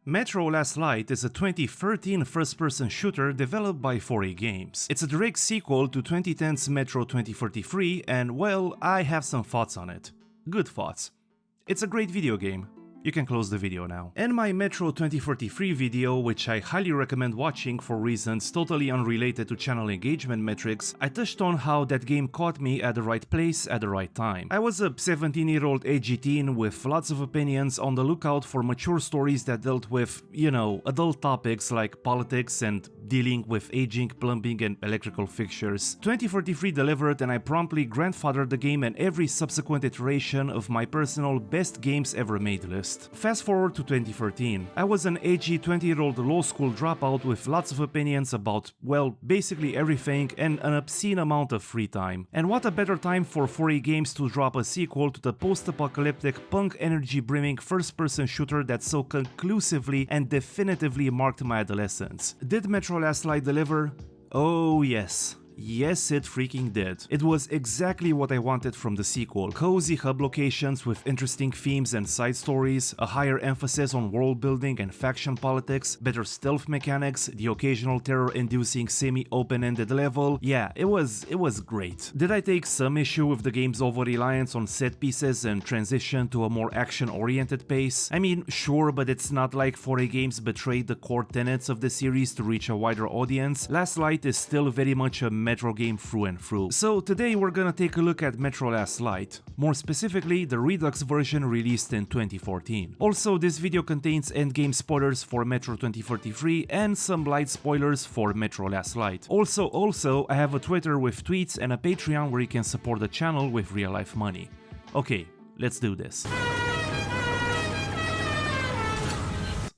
Metro Last Light is a 2013 first-person shooter developed by 4A Games. It's a direct sequel to 2010's Metro 2043 and, well, I have some thoughts on it. Good thoughts. It's a great video game. You can close the video now. In my Metro 2043 video, which I highly recommend watching for reasons totally unrelated to channel engagement metrics, I touched on how that game caught me at the right place at the right time. I was a 17-year-old edgy teen with lots of opinions, on the lookout for mature stories that dealt with, you know, adult topics like politics and dealing with aging, plumbing and electrical fixtures. 2043 delivered, and I promptly grandfathered the game and every subsequent iteration of my personal best games ever made list. Fast forward to 2013. I was an edgy 20-year-old law school dropout with lots of opinions about, well, basically everything and an obscene amount of free time. And what a better time for 4A Games to drop a sequel to the post-apocalyptic punk energy-brimming first-person shooter that so conclusively and definitively marked my adolescence. Did Metro Last Light deliver? Oh yes. Yes, it freaking did. It was exactly what I wanted from the sequel. Cozy hub locations with interesting themes and side stories, a higher emphasis on world building and faction politics, better stealth mechanics, the occasional terror-inducing semi-open-ended level. Yeah, it was great. Did I take some issue with the game's over-reliance on set pieces and transition to a more action-oriented pace? I mean, sure, but it's not like 4A Games betrayed the core tenets of the series to reach a wider audience. Last Light is still very much a Metro game through and through. So today we're gonna take a look at Metro Last Light, more specifically the Redux version released in 2014. Also, this video contains endgame spoilers for Metro 2043 and some light spoilers for Metro Last Light. Also, I have a Twitter with tweets and a Patreon where you can support the channel with real-life money. Okay, let's do this.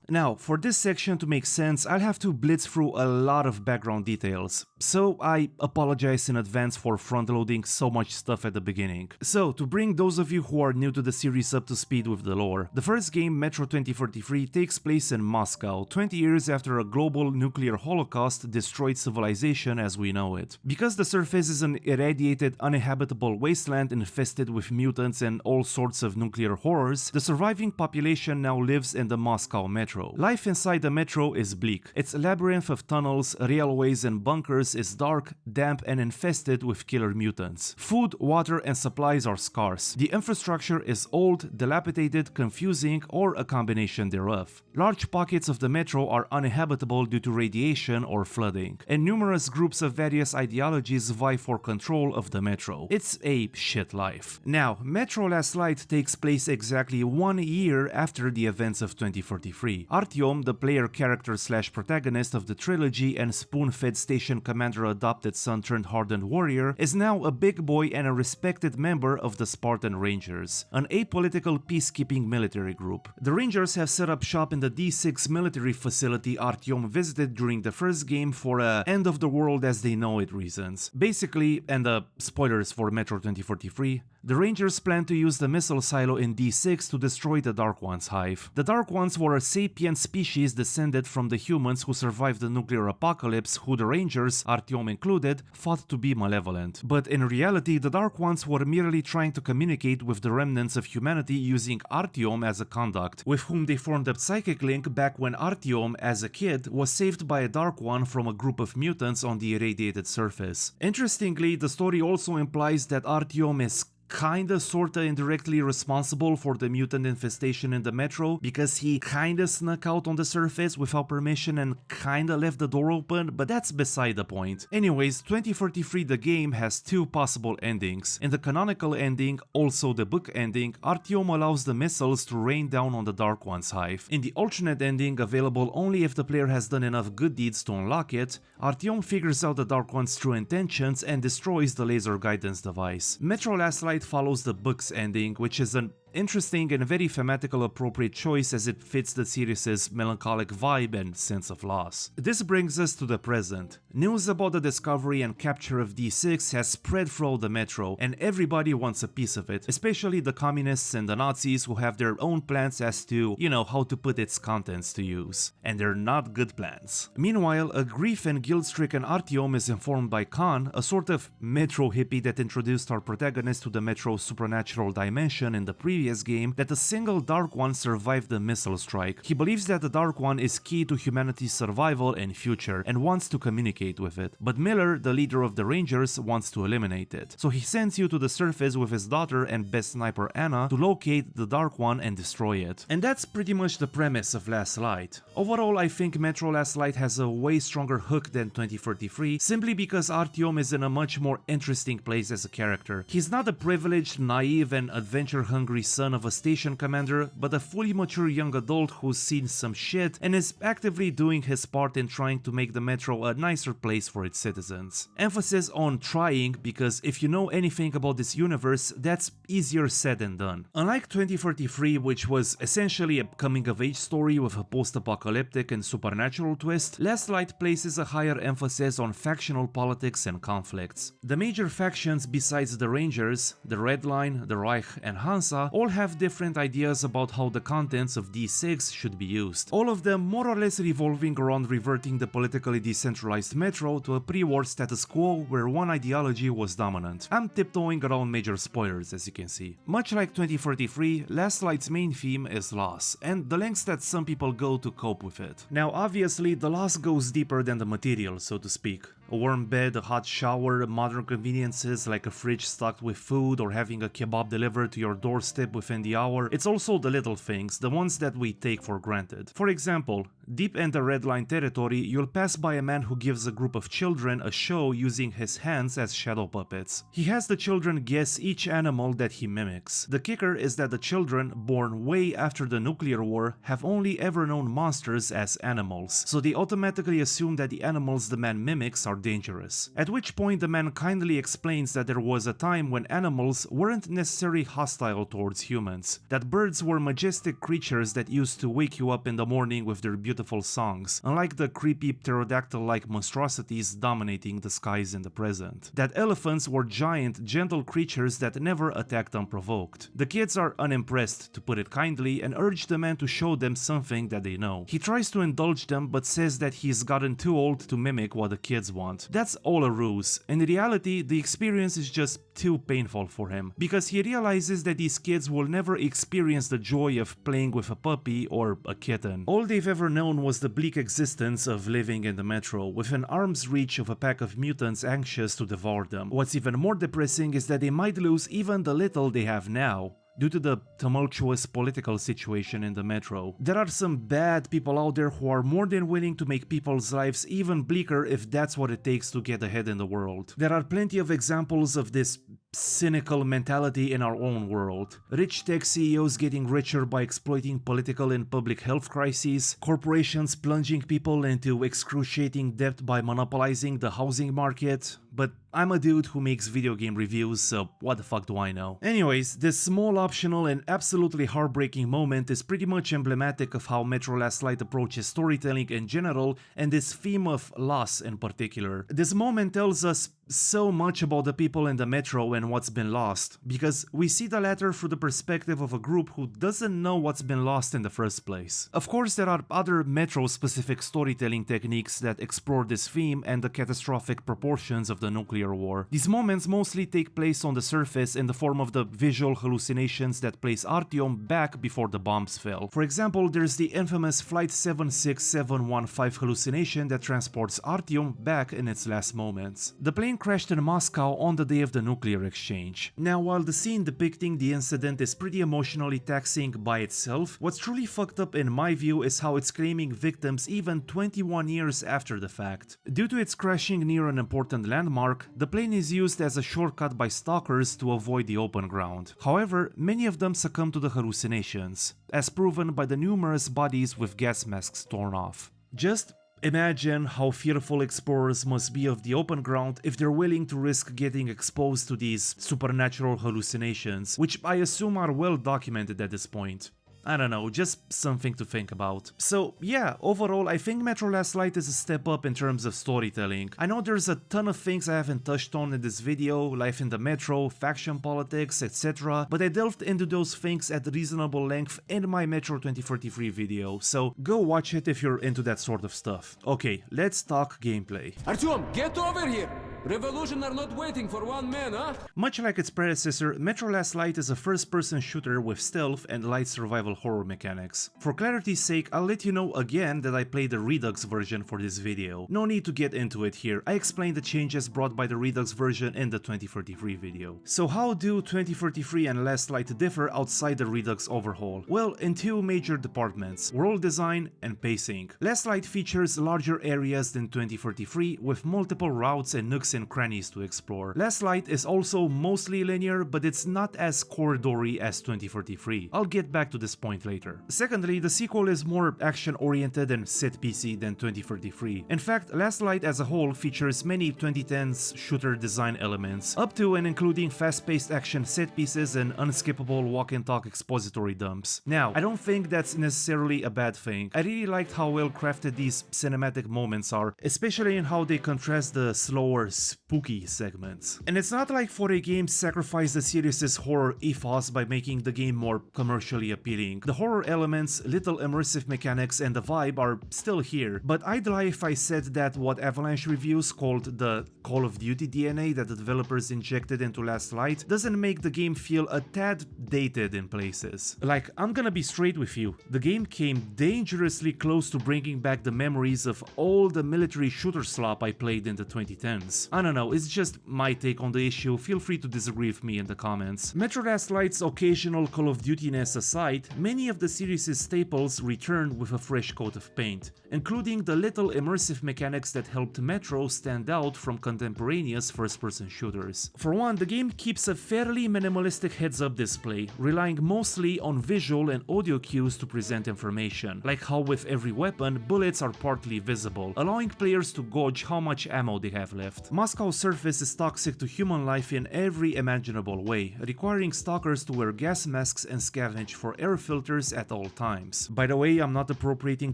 Now, for this section to make sense, I'll have to blitz through a lot of background details, so I apologize in advance for front-loading so much stuff at the beginning. So, to bring those of you who are new to the series up to speed with the lore, the first game, Metro 2043, takes place in Moscow, 20 years after a global nuclear holocaust destroyed civilization as we know it. Because the surface is an irradiated, uninhabitable wasteland infested with mutants and all sorts of nuclear horrors, the surviving population now lives in the Moscow metro. Life inside the metro is bleak. Its labyrinth of tunnels, railways and bunkers is dark, damp and infested with killer mutants. Food, water and supplies are scarce. The infrastructure is old, dilapidated, confusing or a combination thereof. Large pockets of the metro are uninhabitable due to radiation or flooding, and numerous groups of various ideologies vie for control of the metro. It's a shit life. Now, Metro Last Light takes place exactly 1 year after the events of 2043. Artyom, the player character / protagonist of the trilogy and spoon-fed station commander adopted son turned hardened warrior, is now a big boy and a respected member of the Spartan Rangers, an apolitical peacekeeping military group. The Rangers have set up shop in the D6 military facility Artyom visited during the first game for end of the world as they know it reasons. Basically, and spoilers for Metro 2043, the Rangers plan to use the missile silo in D6 to destroy the Dark One's hive. The Dark Ones were a sapient species descended from the humans who survived the nuclear apocalypse, who the Rangers, Artyom included, thought to be malevolent. But in reality, the Dark Ones were merely trying to communicate with the remnants of humanity using Artyom as a conduct, with whom they formed a psychic link back when Artyom, as a kid, was saved by a Dark One from a group of mutants on the irradiated surface. Interestingly, the story also implies that Artyom is kinda sorta indirectly responsible for the mutant infestation in the metro, because he kinda snuck out on the surface without permission and kinda left the door open, but that's beside the point. Anyways, 2043 the game has two possible endings. In the canonical ending, also the book ending, Artyom allows the missiles to rain down on the Dark One's hive. In the alternate ending, available only if the player has done enough good deeds to unlock it, Artyom figures out the Dark One's true intentions and destroys the laser guidance device. Metro Last Light follows the book's ending, which is an interesting and very thematically appropriate choice as it fits the series' melancholic vibe and sense of loss. This brings us to the present. News about the discovery and capture of D6 has spread throughout the metro, and everybody wants a piece of it, especially the communists and the Nazis who have their own plans as to, you know, how to put its contents to use. And they're not good plans. Meanwhile, a grief and guilt-stricken Artyom is informed by Khan, a sort of metro hippie that introduced our protagonist to the metro's supernatural dimension in the previous previous game that a single Dark One survived the missile strike. He believes that the Dark One is key to humanity's survival and future and wants to communicate with it. But Miller, the leader of the Rangers, wants to eliminate it. So he sends you to the surface with his daughter and best sniper Anna to locate the Dark One and destroy it. And that's pretty much the premise of Last Light. Overall, I think Metro Last Light has a way stronger hook than 2043, simply because Artyom is in a much more interesting place as a character. He's not a privileged, naive and adventure-hungry son of a station commander, but a fully mature young adult who's seen some shit and is actively doing his part in trying to make the Metro a nicer place for its citizens. Emphasis on trying, because if you know anything about this universe, that's easier said than done. Unlike 2043, which was essentially a coming-of-age story with a post-apocalyptic and supernatural twist, Last Light places a higher emphasis on factional politics and conflicts. The major factions besides the Rangers, the Red Line, the Reich and Hansa, all have different ideas about how the contents of D6 should be used. All of them more or less revolving around reverting the politically decentralized Metro to a pre-war status quo where one ideology was dominant. I'm tiptoeing around major spoilers, as you can see. Much like 2043, Last Light's main theme is loss, and the lengths that some people go to cope with it. Now obviously the loss goes deeper than the material, so to speak. A warm bed, a hot shower, modern conveniences like a fridge stocked with food or having a kebab delivered to your doorstep within the hour. It's also the little things, the ones that we take for granted. For example, deep in the Red Line territory, you'll pass by a man who gives a group of children a show using his hands as shadow puppets. He has the children guess each animal that he mimics. The kicker is that the children, born way after the nuclear war, have only ever known monsters as animals, so they automatically assume that the animals the man mimics are dangerous. At which point the man kindly explains that there was a time when animals weren't necessarily hostile towards humans, that birds were majestic creatures that used to wake you up in the morning with their beautiful songs, unlike the creepy pterodactyl-like monstrosities dominating the skies in the present, that elephants were giant, gentle creatures that never attacked unprovoked. The kids are unimpressed, to put it kindly, and urge the man to show them something that they know. He tries to indulge them but says that he's gotten too old to mimic what the kids want. That's all a ruse. In reality, the experience is just too painful for him, because he realizes that these kids will never experience the joy of playing with a puppy or a kitten. All they've ever known was the bleak existence of living in the Metro, within arm's reach of a pack of mutants anxious to devour them. What's even more depressing is that they might lose even the little they have now, due to the tumultuous political situation in the Metro. There are some bad people out there who are more than willing to make people's lives even bleaker if that's what it takes to get ahead in the world. There are plenty of examples of this cynical mentality in our own world. Rich tech CEOs getting richer by exploiting political and public health crises, corporations plunging people into excruciating debt by monopolizing the housing market. But I'm a dude who makes video game reviews, so what the fuck do I know? Anyways, this small optional and absolutely heartbreaking moment is pretty much emblematic of how Metro Last Light approaches storytelling in general, and this theme of loss in particular. This moment tells us so much about the people in the Metro and what's been lost, because we see the latter through the perspective of a group who doesn't know what's been lost in the first place. Of course, there are other Metro-specific storytelling techniques that explore this theme and the catastrophic proportions of the nuclear war. These moments mostly take place on the surface in the form of the visual hallucinations that place Artyom back before the bombs fell. For example, there's the infamous Flight 76715 hallucination that transports Artyom back in its last moments. The plane crashed in Moscow on the day of the nuclear exchange. Now, while the scene depicting the incident is pretty emotionally taxing by itself, what's truly fucked up in my view is how it's claiming victims even 21 years after the fact. Due to its crashing near an important landmark, the plane is used as a shortcut by stalkers to avoid the open ground. However, many of them succumb to the hallucinations, as proven by the numerous bodies with gas masks torn off. Just imagine how fearful explorers must be of the open ground if they're willing to risk getting exposed to these supernatural hallucinations, which I assume are well documented at this point. I don't know, just something to think about. So yeah, overall I think Metro Last Light is a step up in terms of storytelling. I know there's a ton of things I haven't touched on in this video, life in the Metro, faction politics, etc. But I delved into those things at reasonable length in my Metro 2043 video, so go watch it if you're into that sort of stuff. Okay, let's talk gameplay. Artyom, get over here! Revolution are not waiting for one man, huh? Much like its predecessor, Metro Last Light is a first-person shooter with stealth and light survival horror mechanics. For clarity's sake, I'll let you know again that I played the Redux version for this video. No need to get into it here, I explained the changes brought by the Redux version in the 2033 video. So how do 2033 and Last Light differ outside the Redux overhaul? Well, in two major departments, world design and pacing. Last Light features larger areas than 2033 with multiple routes and nooks and crannies to explore. Last Light is also mostly linear, but it's not as corridory as 2043. I'll get back to this point later. Secondly, the sequel is more action-oriented and set-piecey than 2033. In fact, Last Light as a whole features many 2010s shooter design elements, up to and including fast-paced action set pieces and unskippable walk-and-talk expository dumps. Now, I don't think that's necessarily a bad thing. I really liked how well crafted these cinematic moments are, especially in how they contrast the slower, spooky segments. And it's not like 4A Games sacrificed the series' horror ethos by making the game more commercially appealing. The horror elements, little immersive mechanics, and the vibe are still here, but I'd lie if I said that what Avalanche reviews called the Call of Duty DNA that the developers injected into Last Light doesn't make the game feel a tad dated in places. Like, I'm gonna be straight with you, the game came dangerously close to bringing back the memories of all the military shooter slop I played in the 2010s. I don't know, it's just my take on the issue, feel free to disagree with me in the comments. Metro Last Light's occasional Call of Duty-ness aside, many of the series' staples return with a fresh coat of paint, including the little immersive mechanics that helped Metro stand out from contemporaneous first-person shooters. For one, the game keeps a fairly minimalistic heads-up display, relying mostly on visual and audio cues to present information, like how with every weapon, bullets are partly visible, allowing players to gauge how much ammo they have left. Moscow's surface is toxic to human life in every imaginable way, requiring stalkers to wear gas masks and scavenge for air filters at all times. By the way, I'm not appropriating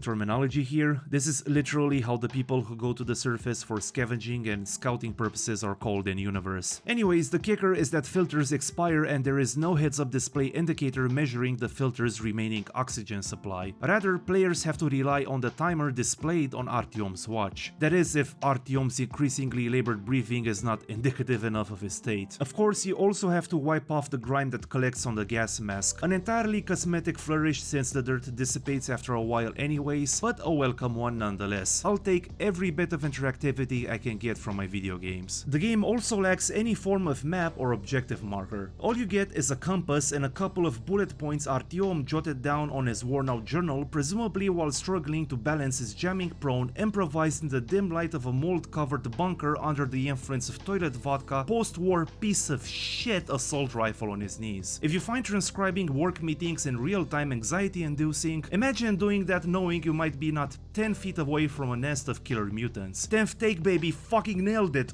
terminology here, this is literally how the people who go to the surface for scavenging and scouting purposes are called in universe. Anyways, the kicker is that filters expire and there is no heads-up display indicator measuring the filter's remaining oxygen supply. Rather, players have to rely on the timer displayed on Artyom's watch. That is, if Artyom's increasingly labored breathing is not indicative enough of his state. Of course, you also have to wipe off the grime that collects on the gas mask, an entirely cosmetic flourish since the dirt dissipates after a while anyways, but a welcome one nonetheless. I'll take every bit of interactivity I can get from my video games. The game also lacks any form of map or objective marker. All you get is a compass and a couple of bullet points Artyom jotted down on his worn-out journal, presumably while struggling to balance his jamming-prone, improvised in the dim light of a mold-covered bunker under the influence of toilet vodka, post-war piece of shit assault rifle on his knees. If you find transcribing work meetings in real-time anxiety-inducing, imagine doing that knowing you might be not 10 feet away from a nest of killer mutants. 10th take, baby, fucking nailed it!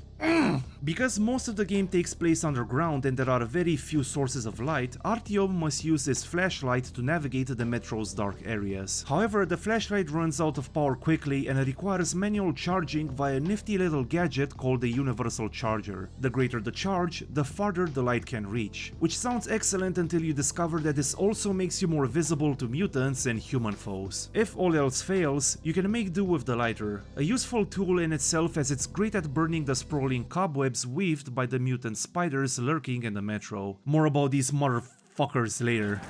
Because most of the game takes place underground and there are very few sources of light, Artyom must use his flashlight to navigate the metro's dark areas. However, the flashlight runs out of power quickly and requires manual charging via a nifty little gadget called the universal charger. The greater the charge, the farther the light can reach. Which sounds excellent until you discover that this also makes you more visible to mutants and human foes. If all else fails, you can make do with the lighter, a useful tool in itself as it's great at burning the sprawling cobwebs weaved by the mutant spiders lurking in the metro. More about these motherfuckers later.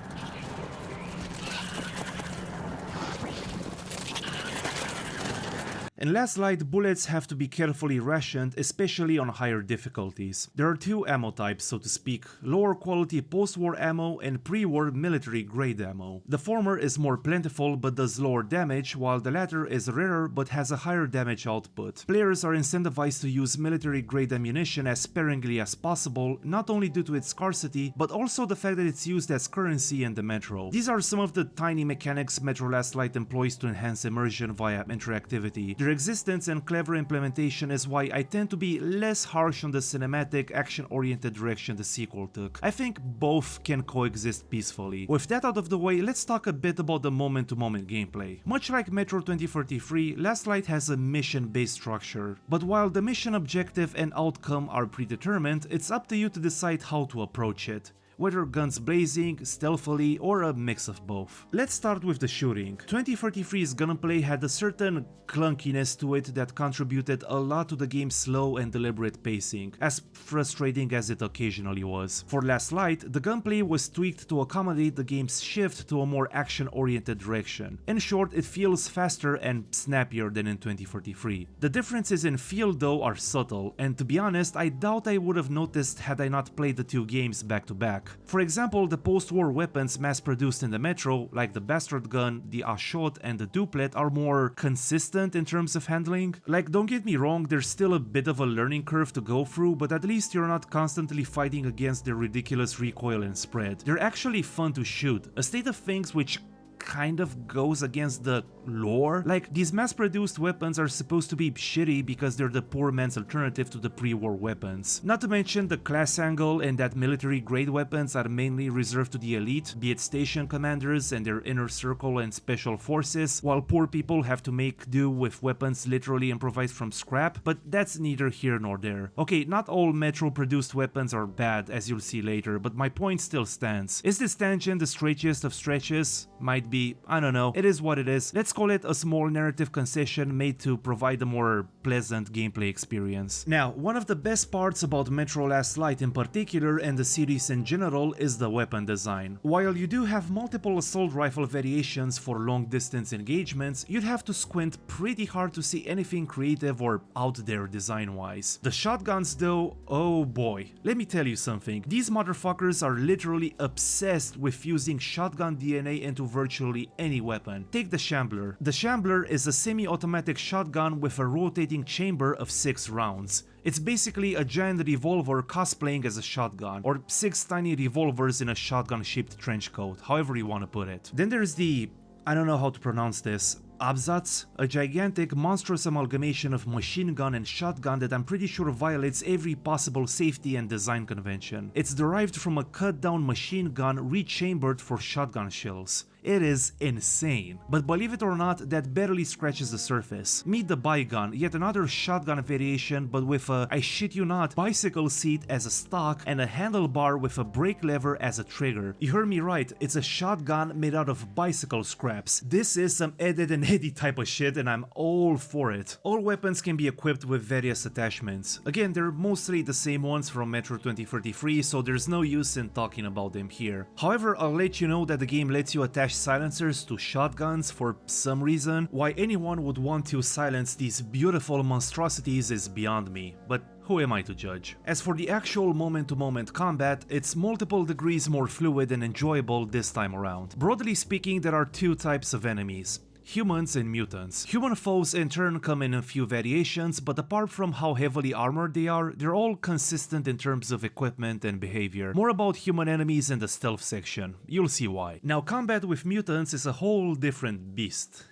In Last Light, bullets have to be carefully rationed, especially on higher difficulties. There are two ammo types, so to speak, lower quality post-war ammo and pre-war military grade ammo. The former is more plentiful but does lower damage, while the latter is rarer but has a higher damage output. Players are incentivized to use military grade ammunition as sparingly as possible, not only due to its scarcity, but also the fact that it's used as currency in the metro. These are some of the tiny mechanics Metro Last Light employs to enhance immersion via interactivity. Their existence and clever implementation is why I tend to be less harsh on the cinematic, action-oriented direction the sequel took. I think both can coexist peacefully. With that out of the way, let's talk a bit about the moment-to-moment gameplay. Much like Metro 2043, Last Light has a mission-based structure, but while the mission objective and outcome are predetermined, it's up to you to decide how to approach it. whether guns blazing, stealthily, or a mix of both. Let's start with the shooting. 2033's gunplay had a certain clunkiness to it that contributed a lot to the game's slow and deliberate pacing, as frustrating as it occasionally was. For Last Light, the gunplay was tweaked to accommodate the game's shift to a more action-oriented direction. In short, it feels faster and snappier than in 2043. The differences in feel though are subtle, and to be honest, I doubt I would have noticed had I not played the two games back to back. For example, the post-war weapons mass-produced in the Metro, like the Bastard Gun, the Ashot, and the Duplet, are more consistent in terms of handling. Like, don't get me wrong, there's still a bit of a learning curve to go through, but at least you're not constantly fighting against their ridiculous recoil and spread. They're actually fun to shoot, a state of things which kind of goes against the lore. Like, these mass-produced weapons are supposed to be shitty because they're the poor man's alternative to the pre-war weapons. Not to mention the class angle and that military-grade weapons are mainly reserved to the elite, be it station commanders and their inner circle and special forces, while poor people have to make do with weapons literally improvised from scrap, but that's neither here nor there. Okay, not all Metro-produced weapons are bad, as you'll see later, but my point still stands. Is this tangent the stretchiest of stretches? Might be, I don't know, it is what it is. Let's call it a small narrative concession made to provide a more pleasant gameplay experience. Now, one of the best parts about Metro Last Light in particular, and the series in general, is the weapon design. While you do have multiple assault rifle variations for long distance engagements, you'd have to squint pretty hard to see anything creative or out there design wise. The shotguns though, oh boy, let me tell you something, these motherfuckers are literally obsessed with fusing shotgun DNA into virtually any weapon. Take the Shambler. The Shambler is a semi-automatic shotgun with a rotating chamber of 6 rounds. It's basically a giant revolver cosplaying as a shotgun, or 6 tiny revolvers in a shotgun-shaped trench coat, however you want to put it. Then there's the, I don't know how to pronounce this, Abzats, a gigantic, monstrous amalgamation of machine gun and shotgun that I'm pretty sure violates every possible safety and design convention. It's derived from a cut-down machine gun rechambered for shotgun shells. It is insane. But believe it or not, that barely scratches the surface. Meet the Bygone, yet another shotgun variation, but with a, I shit you not, bicycle seat as a stock and a handlebar with a brake lever as a trigger. You heard me right, it's a shotgun made out of bicycle scraps. This is some Ed and Eddie type of shit and I'm all for it. All weapons can be equipped with various attachments. Again, they're mostly the same ones from Metro 2033, so there's no use in talking about them here. However, I'll let you know that the game lets you attach silencers to shotguns for some reason. Why anyone would want to silence these beautiful monstrosities is beyond me, but who am I to judge? As for the actual moment-to-moment combat, it's multiple degrees more fluid and enjoyable this time around. Broadly speaking, there are 2 types of enemies: humans and mutants. Human foes in turn come in a few variations, but apart from how heavily armored they are, they're all consistent in terms of equipment and behavior. More about human enemies in the stealth section. You'll see why. Now, combat with mutants is a whole different beast.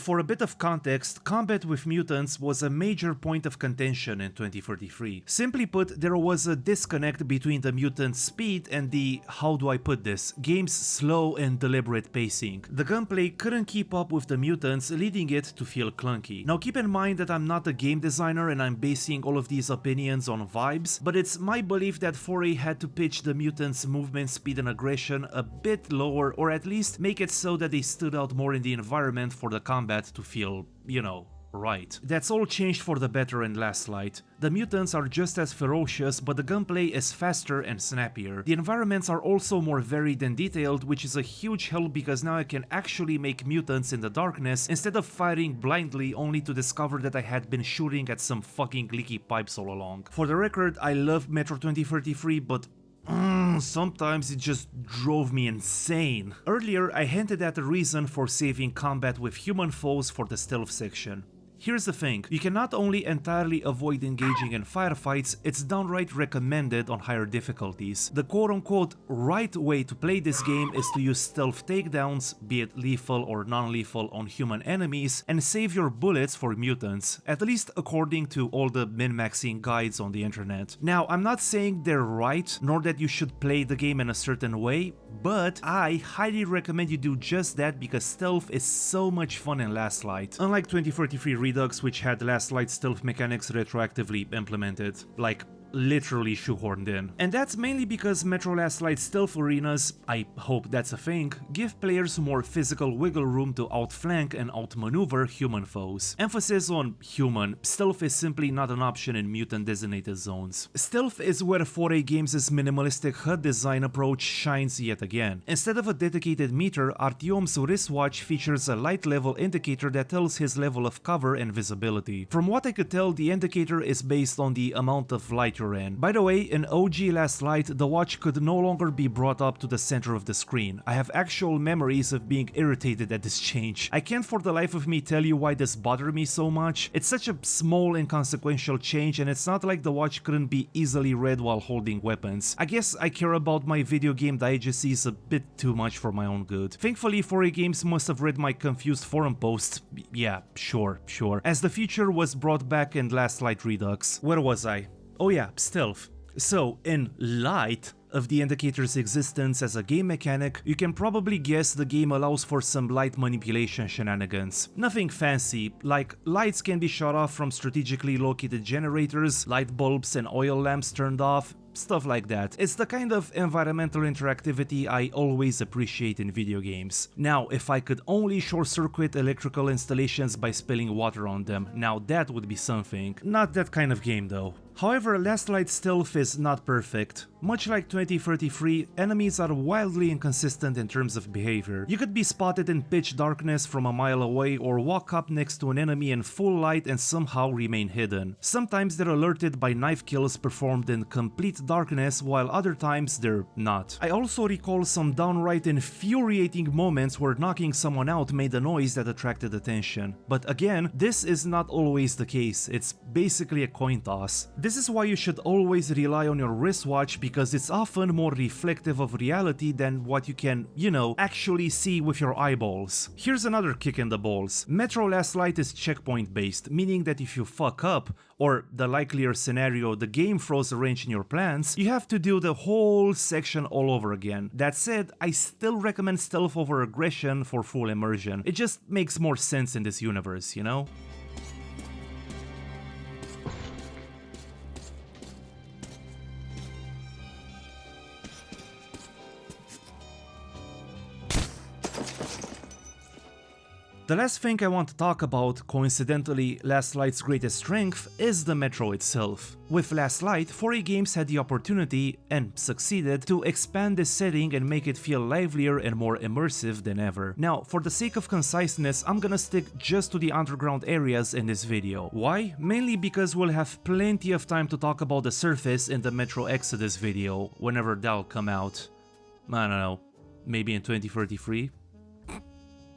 For a bit of context, combat with mutants was a major point of contention in 2043. Simply put, there was a disconnect between the mutant's speed and the, how do I put this, game's slow and deliberate pacing. The gunplay couldn't keep up with the mutants, leading it to feel clunky. Now keep in mind that I'm not a game designer and I'm basing all of these opinions on vibes, but it's my belief that 4A had to pitch the mutants' movement speed and aggression a bit lower, or at least make it so that they stood out more in the environment for the combat to feel, you know, right. That's all changed for the better in Last Light. The mutants are just as ferocious, but the gunplay is faster and snappier. The environments are also more varied and detailed, which is a huge help because now I can actually make mutants in the darkness instead of firing blindly only to discover that I had been shooting at some fucking leaky pipes all along. For the record, I love Metro 2033, but sometimes it just drove me insane. Earlier, I hinted at the reason for saving combat with human foes for the stealth section. Here's the thing, you can not only entirely avoid engaging in firefights, it's downright recommended on higher difficulties. The quote-unquote right way to play this game is to use stealth takedowns, be it lethal or non-lethal on human enemies, and save your bullets for mutants, at least according to all the min-maxing guides on the internet. Now, I'm not saying they're right, nor that you should play the game in a certain way, but I highly recommend you do just that because stealth is so much fun in Last Light. Unlike 2043 Redux, which had Last Light stealth mechanics retroactively implemented. Like, literally shoehorned in. And that's mainly because Metro Last Light stealth arenas, I hope that's a thing, give players more physical wiggle room to outflank and outmaneuver human foes. Emphasis on human, stealth is simply not an option in mutant designated zones. Stealth is where 4A Games' minimalistic HUD design approach shines yet again. Instead of a dedicated meter, Artyom's wristwatch features a light level indicator that tells his level of cover and visibility. From what I could tell, the indicator is based on the amount of light you're in. By the way, in OG Last Light, the watch could no longer be brought up to the center of the screen. I have actual memories of being irritated at this change. I can't for the life of me tell you why this bothered me so much. It's such a small inconsequential change, and it's not like the watch couldn't be easily read while holding weapons. I guess I care about my video game diegeses a bit too much for my own good. Thankfully, 4A Games must have read my confused forum post. Yeah, sure. As the feature was brought back in Last Light Redux. Where was I? Oh yeah, stealth. So, in light of the indicator's existence as a game mechanic, you can probably guess the game allows for some light manipulation shenanigans. Nothing fancy, like lights can be shut off from strategically located generators, light bulbs and oil lamps turned off, stuff like that. It's the kind of environmental interactivity I always appreciate in video games. Now, if I could only short-circuit electrical installations by spilling water on them, now that would be something. Not that kind of game though. However, Last Light stealth is not perfect. Much like 2033, enemies are wildly inconsistent in terms of behavior. You could be spotted in pitch darkness from a mile away or walk up next to an enemy in full light and somehow remain hidden. Sometimes they're alerted by knife kills performed in complete darkness, while other times they're not. I also recall some downright infuriating moments where knocking someone out made a noise that attracted attention. But again, this is not always the case, it's basically a coin toss. This is why you should always rely on your wristwatch, because it's often more reflective of reality than what you can, actually see with your eyeballs. Here's another kick in the balls. Metro Last Light is checkpoint based, meaning that if you fuck up, or the likelier scenario, the game throws a wrench in your plans, you have to do the whole section all over again. That said, I still recommend stealth over aggression for full immersion. It just makes more sense in this universe, The last thing I want to talk about, coincidentally Last Light's greatest strength, is the Metro itself. With Last Light, 4A Games had the opportunity, and succeeded, to expand this setting and make it feel livelier and more immersive than ever. Now, for the sake of conciseness, I'm gonna stick just to the underground areas in this video. Why? Mainly because we'll have plenty of time to talk about the surface in the Metro Exodus video, whenever that'll come out. I don't know, maybe in 2033?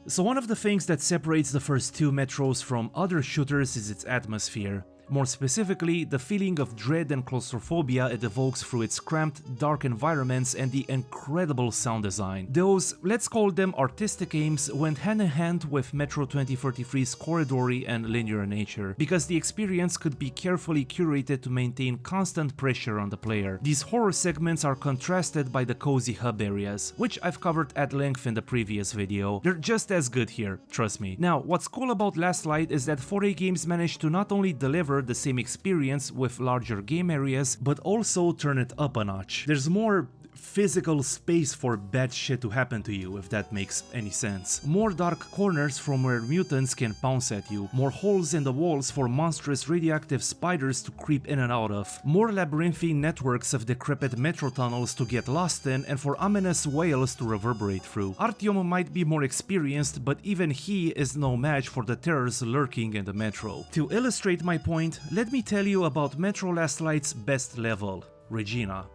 So one of the things that separates the first two Metros from other shooters is its atmosphere. More specifically, the feeling of dread and claustrophobia it evokes through its cramped, dark environments and the incredible sound design. Those, let's call them artistic aims, went hand in hand with Metro 2033's corridory and linear nature, because the experience could be carefully curated to maintain constant pressure on the player. These horror segments are contrasted by the cozy hub areas, which I've covered at length in the previous video. They're just as good here, trust me. Now, what's cool about Last Light is that 4A Games managed to not only deliver the same experience with larger game areas, but also turn it up a notch. There's more physical space for bad shit to happen to you, if that makes any sense. More dark corners from where mutants can pounce at you. More holes in the walls for monstrous radioactive spiders to creep in and out of. More labyrinthine networks of decrepit metro tunnels to get lost in, and for ominous wails to reverberate through. Artyom might be more experienced, but even he is no match for the terrors lurking in the metro. To illustrate my point, let me tell you about Metro Last Light's best level, Regina.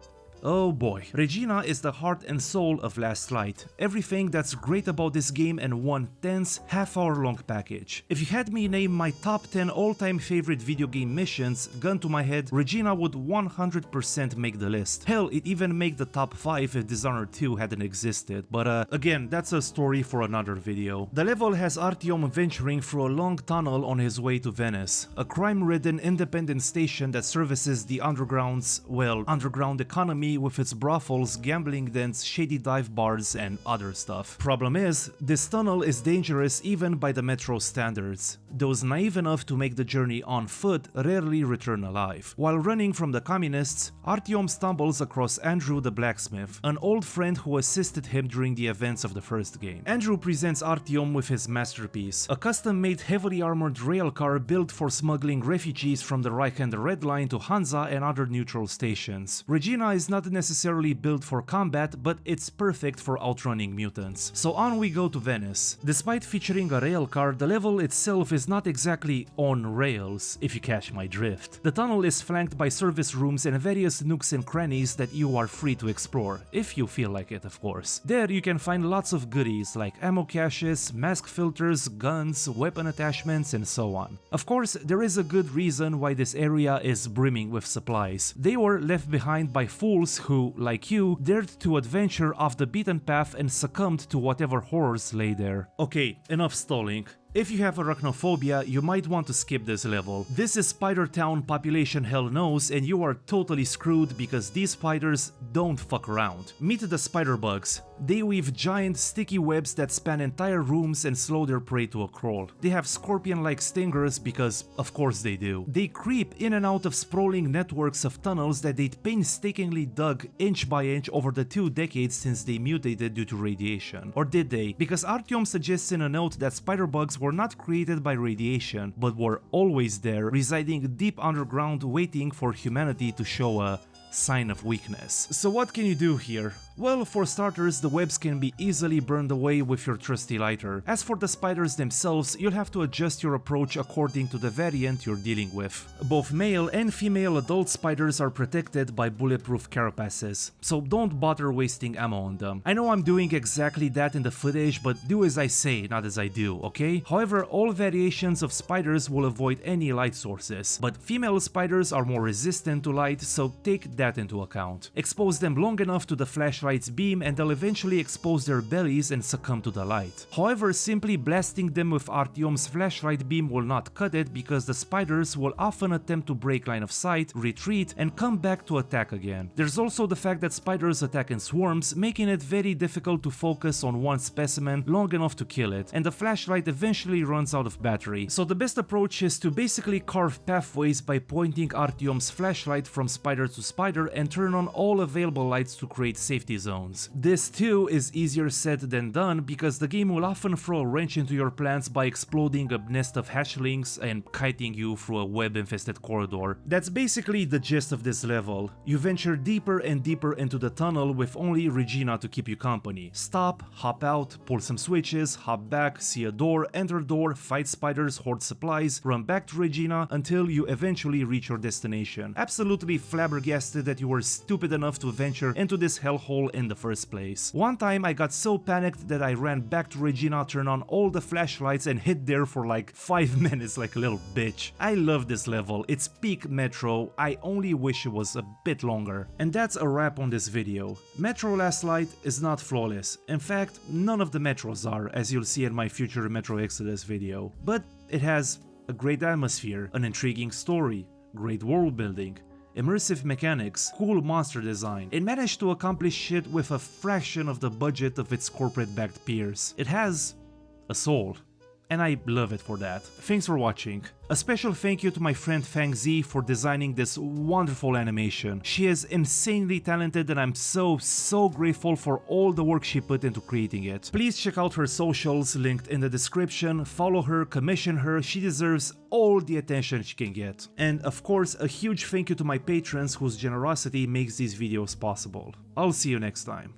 Oh boy, Regina is the heart and soul of Last Light. Everything that's great about this game in one tense, half-hour-long package. If you had me name my top 10 all-time favorite video game missions, gun to my head, Regina would 100% make the list. Hell, it even make the top 5 if Dishonored 2 hadn't existed. But again, that's a story for another video. The level has Artyom venturing through a long tunnel on his way to Venice, a crime-ridden independent station that services the underground economy economy with its brothels, gambling dens, shady dive bars, and other stuff. Problem is, this tunnel is dangerous even by the metro standards. Those naive enough to make the journey on foot rarely return alive. While running from the communists, Artyom stumbles across Andrew the blacksmith, an old friend who assisted him during the events of the first game. Andrew presents Artyom with his masterpiece, a custom-made heavily armored railcar built for smuggling refugees from the Reich and the Red Line to Hansa and other neutral stations. Regina is not necessarily built for combat, but it's perfect for outrunning mutants. So on we go to Venice. Despite featuring a railcar, the level itself is not exactly on rails, if you catch my drift. The tunnel is flanked by service rooms and various nooks and crannies that you are free to explore, if you feel like it, of course. There you can find lots of goodies like ammo caches, mask filters, guns, weapon attachments, and so on. Of course, there is a good reason why this area is brimming with supplies. They were left behind by fools who, like you, dared to adventure off the beaten path and succumbed to whatever horrors lay there. Okay, enough stalling. If you have arachnophobia, you might want to skip this level. This is Spider Town population hell knows, and you are totally screwed because these spiders don't fuck around. Meet the spider bugs. They weave giant sticky webs that span entire rooms and slow their prey to a crawl. They have scorpion-like stingers because of course they do. They creep in and out of sprawling networks of tunnels that they painstakingly dug inch by inch over the 2 decades since they mutated due to radiation. Or did they? Because Artyom suggests in a note that spider bugs were not created by radiation, but were always there, residing deep underground waiting for humanity to show a sign of weakness. So what can you do here? Well, for starters, the webs can be easily burned away with your trusty lighter. As for the spiders themselves, you'll have to adjust your approach according to the variant you're dealing with. Both male and female adult spiders are protected by bulletproof carapaces, so don't bother wasting ammo on them. I know I'm doing exactly that in the footage, but do as I say, not as I do, okay? However, all variations of spiders will avoid any light sources, but female spiders are more resistant to light, so take that into account. Expose them long enough to the flashlight's beam and they'll eventually expose their bellies and succumb to the light. However, simply blasting them with Artyom's flashlight beam will not cut it because the spiders will often attempt to break line of sight, retreat, and come back to attack again. There's also the fact that spiders attack in swarms, making it very difficult to focus on one specimen long enough to kill it, and the flashlight eventually runs out of battery. So the best approach is to basically carve pathways by pointing Artyom's flashlight from spider to spider and turn on all available lights to create safety zones. This too is easier said than done because the game will often throw a wrench into your plans by exploding a nest of hatchlings and kiting you through a web-infested corridor. That's basically the gist of this level. You venture deeper and deeper into the tunnel with only Regina to keep you company. Stop, hop out, pull some switches, hop back, see a door, enter door, fight spiders, hoard supplies, run back to Regina until you eventually reach your destination. Absolutely flabbergasted that you were stupid enough to venture into this hellhole in the first place. One time I got so panicked that I ran back to Regina, turned on all the flashlights and hid there for like 5 minutes like a little bitch. I love this level, it's peak Metro, I only wish it was a bit longer. And that's a wrap on this video. Metro Last Light is not flawless, in fact none of the Metros are, as you'll see in my future Metro Exodus video, but it has a great atmosphere, an intriguing story, great world building, immersive mechanics, cool monster design. It managed to accomplish it with a fraction of the budget of its corporate-backed peers. It has a soul, and I love it for that. Thanks for watching. A special thank you to my friend Fang Z for designing this wonderful animation. She is insanely talented and I'm so grateful for all the work she put into creating it. Please check out her socials linked in the description, follow her, commission her, she deserves all the attention she can get. And of course, a huge thank you to my patrons whose generosity makes these videos possible. I'll see you next time.